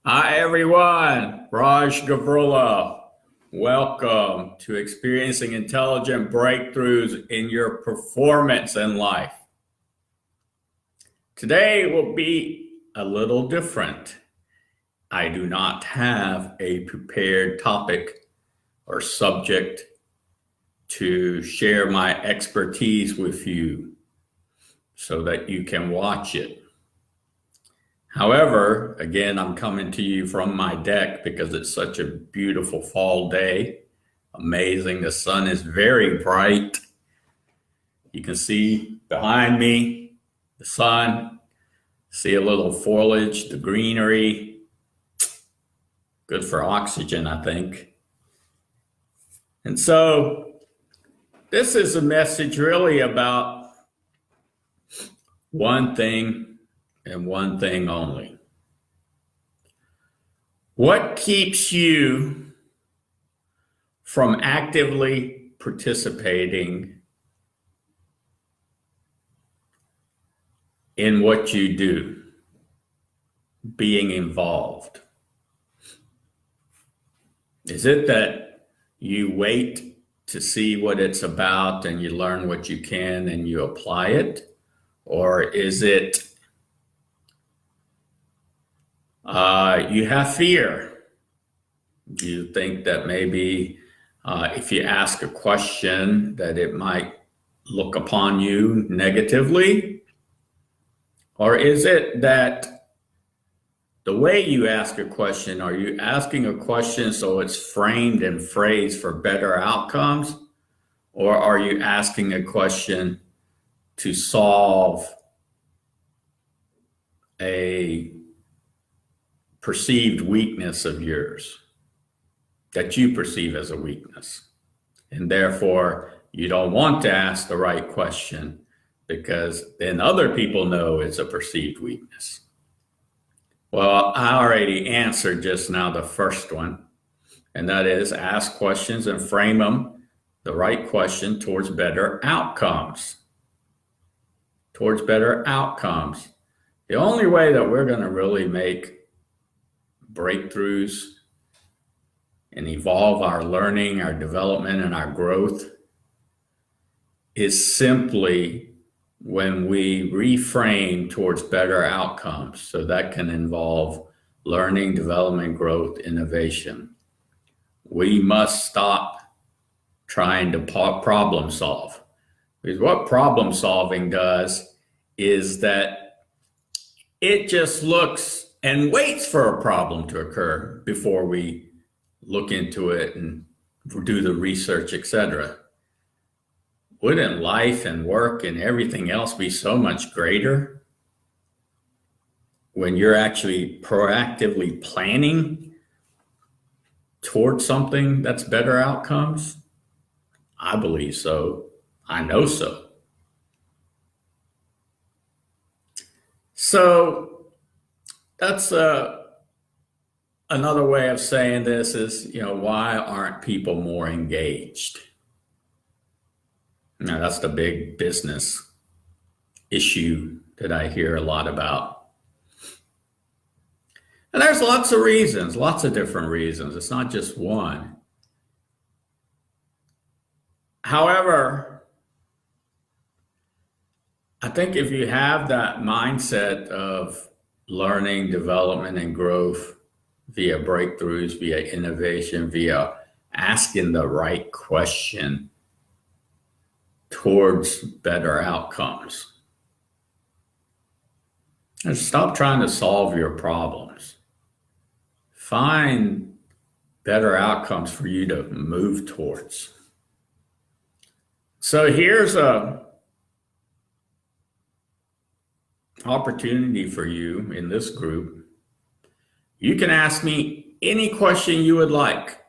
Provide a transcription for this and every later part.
Hi, everyone. Raj Gavrula. Welcome to experiencing intelligent breakthroughs in your performance in life. Today will be a little different. I do not have a prepared topic or subject to share my expertise with you so that you can watch it. However, again, I'm coming to you from my deck because it's such a beautiful fall day. Amazing. The sun is very bright. You can see behind me the sun, see a little foliage, the greenery. Good for oxygen, I think. And so this is a message really about one thing and one thing only. What keeps you from actively participating in what you do, being involved? Is it that you wait to see what it's about and you learn what you can and you apply it? Or is it you have fear? You think that maybe if you ask a question that it might look upon you negatively? Or is it that the way you ask a question, are you asking a question so it's framed and phrased for better outcomes? Or are you asking a question to solve a perceived weakness of yours that you perceive as a weakness? And therefore, you don't want to ask the right question because then other people know it's a perceived weakness. Well, I already answered just now the first one, and that is ask questions and frame them the right question towards better outcomes. Towards better outcomes. The only way that we're going to really make breakthroughs and evolve our learning, our development, and our growth is simply when we reframe towards better outcomes. So that can involve learning, development, growth, innovation. We must stop trying to problem solve. Because what problem solving does is that it just looks and waits for a problem to occur before we look into it and do the research, etc. Wouldn't life and work and everything else be so much greater when you're actually proactively planning towards something that's better outcomes? I believe so. I know so. So that's another way of saying this is, why aren't people more engaged? Now, that's the big business issue that I hear a lot about. And there's lots of reasons, lots of different reasons. It's not just one. However, I think if you have that mindset of learning, development, and growth via breakthroughs, via innovation, via asking the right question towards better outcomes, and stop trying to solve your problems. Find better outcomes for you to move towards. So here's a opportunity for you in this group. You can ask me any question you would like.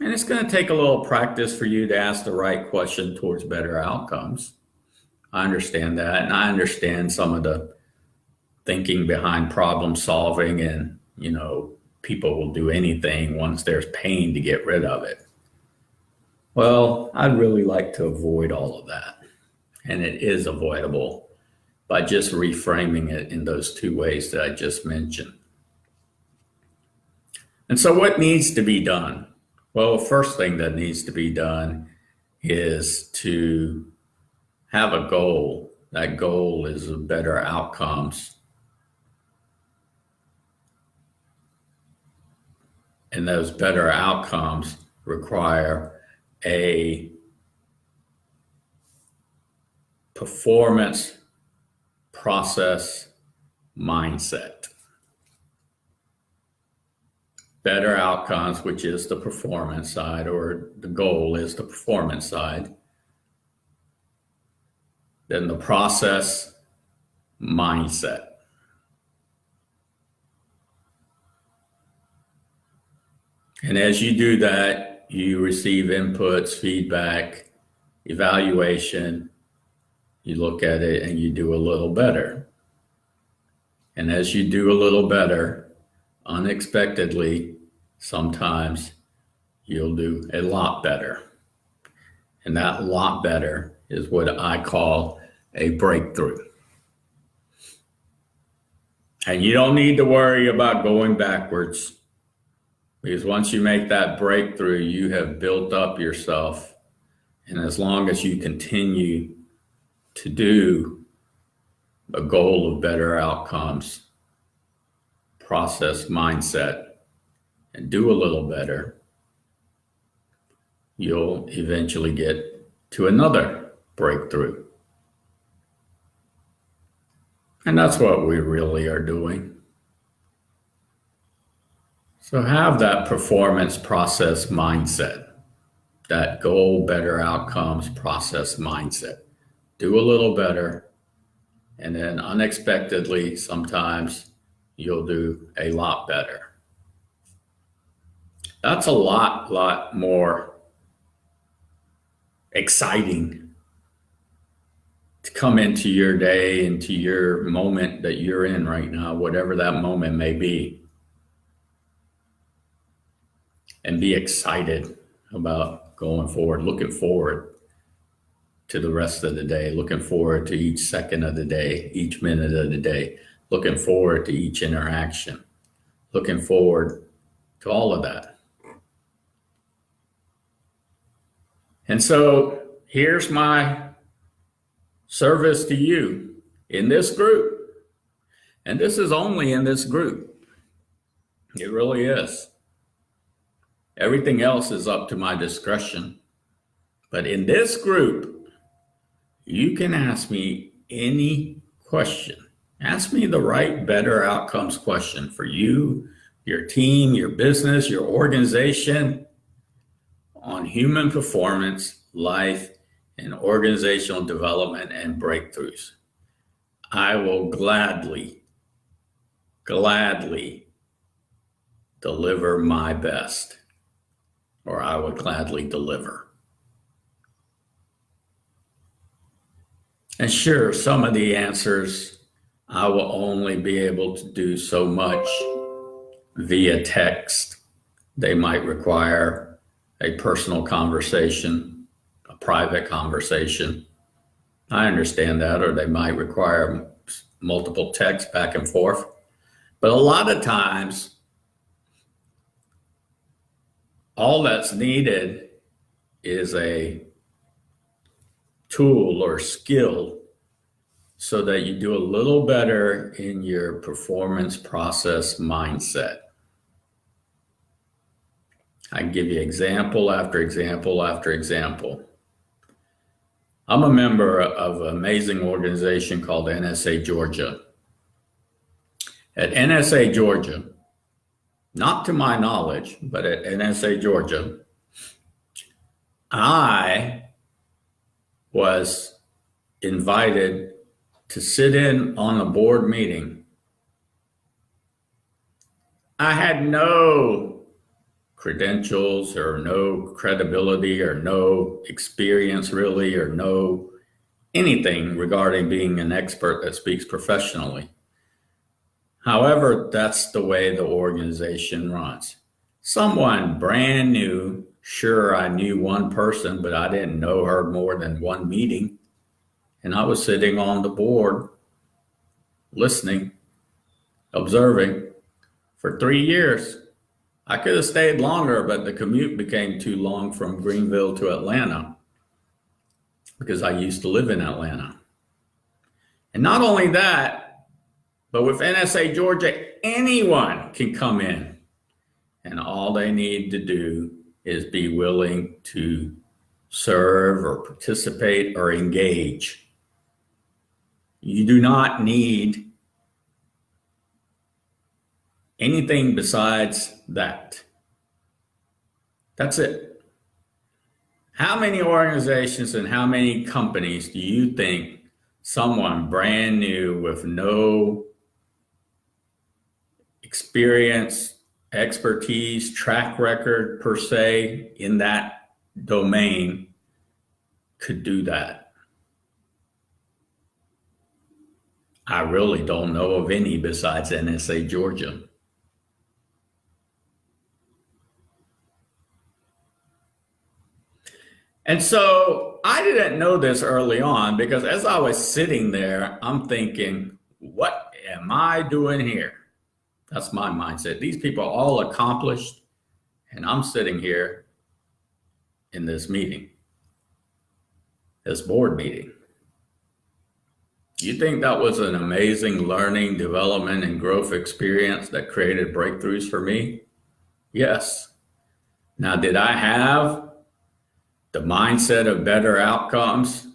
And it's going to take a little practice for you to ask the right question towards better outcomes. I understand that. And I understand some of the thinking behind problem solving and, people will do anything once there's pain to get rid of it. Well, I'd really like to avoid all of that. And it is avoidable by just reframing it in those two ways that I just mentioned. And so what needs to be done? Well, the first thing that needs to be done is to have a goal. That goal is better outcomes. And those better outcomes require a performance process mindset. Better outcomes, which is the performance side, or the goal is the performance side. Then the process mindset. And as you do that, you receive inputs, feedback, evaluation. You look at it and you do a little better. And as you do a little better, unexpectedly, sometimes you'll do a lot better. And that lot better is what I call a breakthrough. And you don't need to worry about going backwards, because once you make that breakthrough, you have built up yourself. And as long as you continue to do a goal of better outcomes, process mindset, and do a little better, you'll eventually get to another breakthrough. And that's what we really are doing. So have that performance process mindset, that goal, better outcomes process mindset. Do a little better, and then unexpectedly, sometimes you'll do a lot better. That's a lot more exciting to come into your day, into your moment that you're in right now, whatever that moment may be, and be excited about going forward, looking forward to the rest of the day, looking forward to each second of the day, each minute of the day, looking forward to each interaction, looking forward to all of that. And so here's my service to you in this group. And this is only in this group. It really is. Everything else is up to my discretion. But in this group, you can ask me any question. Ask me the right, better outcomes question for you, your team, your business, your organization on human performance, life, and organizational development and breakthroughs. I will gladly deliver my best, or I would gladly deliver. And sure, some of the answers I will only be able to do so much via text. They might require a personal conversation, a private conversation. I understand that, or they might require multiple texts back and forth. But a lot of times, all that's needed is a tool or skill so that you do a little better in your performance process mindset. I can give you example after example after example. I'm a member of an amazing organization called NSA Georgia. At NSA Georgia, not to my knowledge, but at NSA Georgia, I was invited to sit in on a board meeting. I had no credentials or no credibility or no experience really, or no anything regarding being an expert that speaks professionally. However, that's the way the organization runs. Someone brand new, sure, I knew one person, but I didn't know her more than one meeting. And I was sitting on the board, listening, observing for 3 years. I could have stayed longer, but the commute became too long from Greenville to Atlanta because I used to live in Atlanta. And not only that, but with NSA Georgia, anyone can come in, and all they need to do is be willing to serve or participate or engage. You do not need anything besides that. That's it. How many organizations and how many companies do you think someone brand new with no experience, expertise, track record per se in that domain could do that? I really don't know of any besides NSA Georgia. And so I didn't know this early on because as I was sitting there, I'm thinking, what am I doing here? That's my mindset. These people are all accomplished, and I'm sitting here in this meeting, this board meeting. You think that was an amazing learning, development, and growth experience that created breakthroughs for me? Yes. Now, did I have the mindset of better outcomes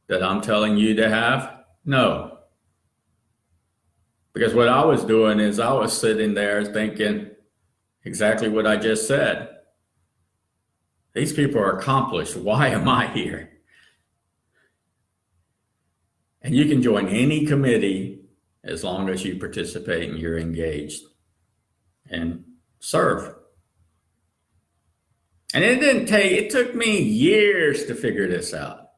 that I'm telling you to have? No. Because what I was doing is I was sitting there thinking exactly what I just said. These people are accomplished. Why am I here? And you can join any committee as long as you participate and you're engaged and serve. And it took me years to figure this out.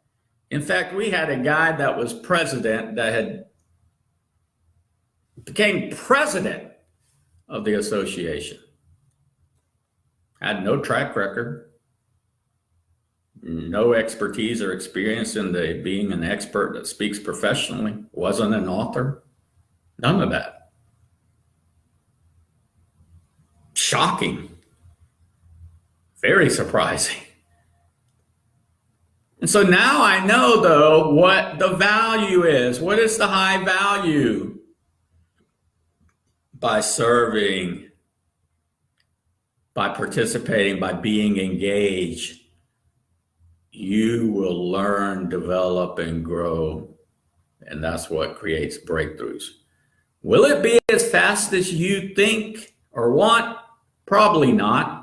In fact, we had a guy that was president that became president of the association. Had no track record, no expertise or experience in being an expert that speaks professionally, wasn't an author, none of that. Shocking, very surprising. And so now I know, though, what the value is. What is the high value? By serving, by participating, by being engaged, you will learn, develop, and grow. And that's what creates breakthroughs. Will it be as fast as you think or want? Probably not.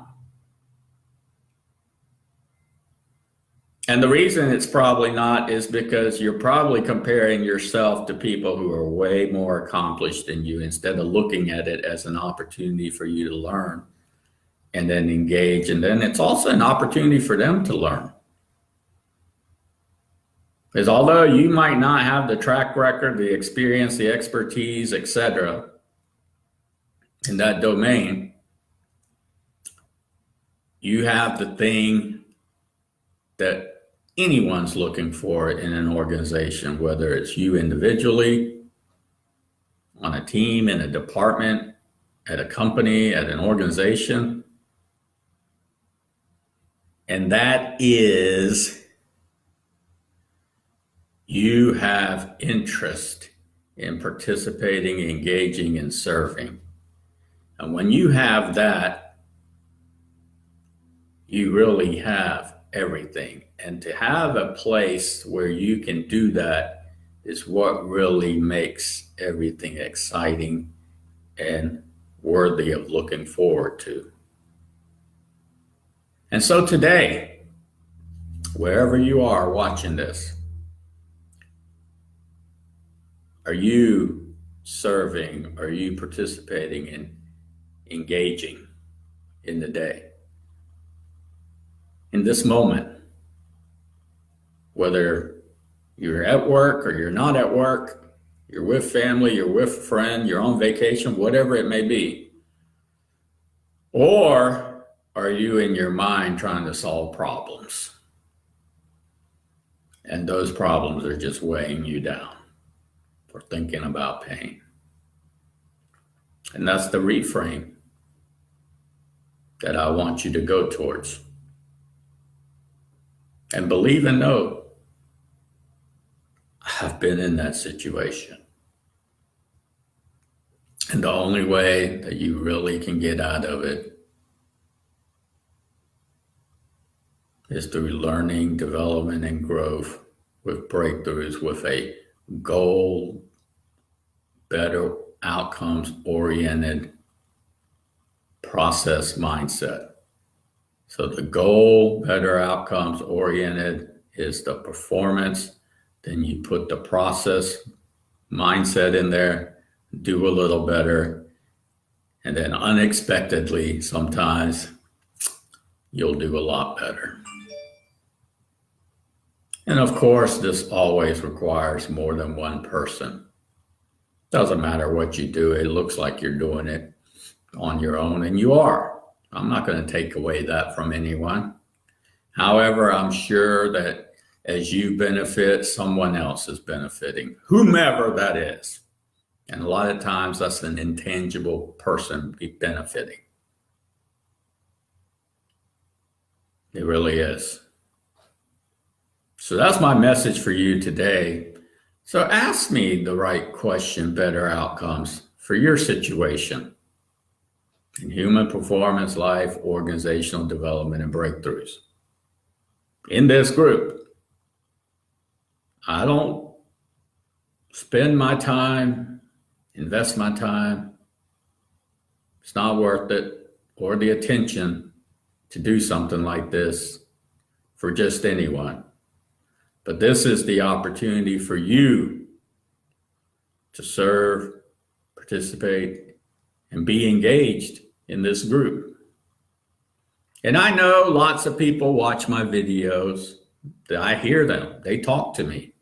And the reason it's probably not is because you're probably comparing yourself to people who are way more accomplished than you instead of looking at it as an opportunity for you to learn and then engage. And then it's also an opportunity for them to learn. Because although you might not have the track record, the experience, the expertise, etc., in that domain, you have the thing that anyone's looking for in an organization, whether it's you individually, on a team, in a department, at a company, at an organization. And that is, you have interest in participating, engaging, and serving. And when you have that, you really have everything. And to have a place where you can do that is what really makes everything exciting and worthy of looking forward to. And so today, wherever you are watching this, are you serving? Are you participating and engaging in the day? In this moment, whether you're at work or you're not at work, you're with family, you're with a friend, you're on vacation, whatever it may be. Or are you in your mind trying to solve problems? And those problems are just weighing you down for thinking about pain. And that's the reframe. that I want you to go towards. And believe and know, I've been in that situation. And the only way that you really can get out of it is through learning, development, and growth with breakthroughs, with a goal, better outcomes oriented process mindset. So the goal, better outcomes oriented, is the performance. Then you put the process mindset in there, do a little better. And then unexpectedly, sometimes you'll do a lot better. And of course, this always requires more than one person. Doesn't matter what you do, it looks like you're doing it on your own, and you are. I'm not going to take away that from anyone. However, I'm sure that as you benefit, someone else is benefiting, whomever that is. And a lot of times that's an intangible person benefiting. It really is. So that's my message for you today. So ask me the right question, better outcomes for your situation in human performance, life, organizational development, and breakthroughs. In this group, I don't spend my time, invest my time. It's not worth it, or the attention to do something like this for just anyone. But this is the opportunity for you to serve, participate, and be engaged in this group. And I know lots of people watch my videos. I hear them. They talk to me.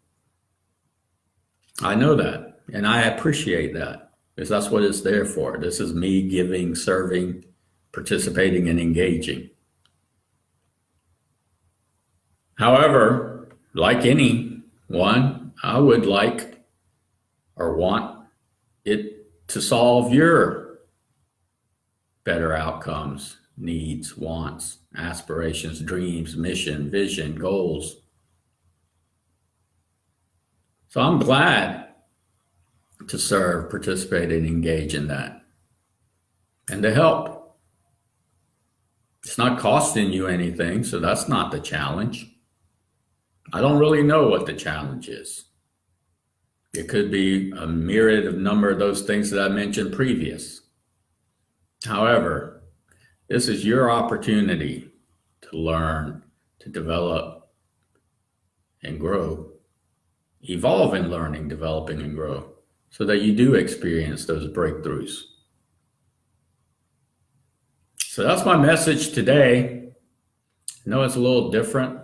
I know that, and I appreciate that, because that's what it's there for. This is me giving, serving, participating, and engaging. However, like anyone, I would like or want it to solve your better outcomes, needs, wants, aspirations, dreams, mission, vision, goals. So I'm glad to serve, participate, and engage in that, and to help. It's not costing you anything, so that's not the challenge. I don't really know what the challenge is. It could be a myriad of number of those things that I mentioned previous. However, this is your opportunity to learn, to develop, and grow. Evolve in learning, developing, and grow, so that you do experience those breakthroughs. So that's my message today. I know it's a little different.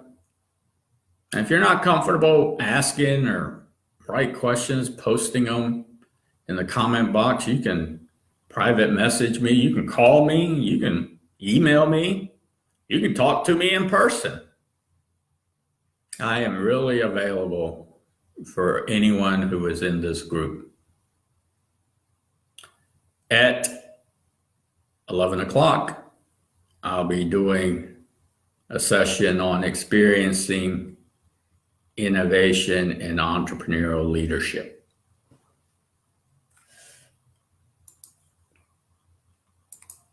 And if you're not comfortable asking or write questions, posting them in the comment box, you can private message me, you can call me, you can email me, you can talk to me in person. I am really available for anyone who is in this group. At 11 o'clock, I'll be doing a session on experiencing innovation and entrepreneurial leadership.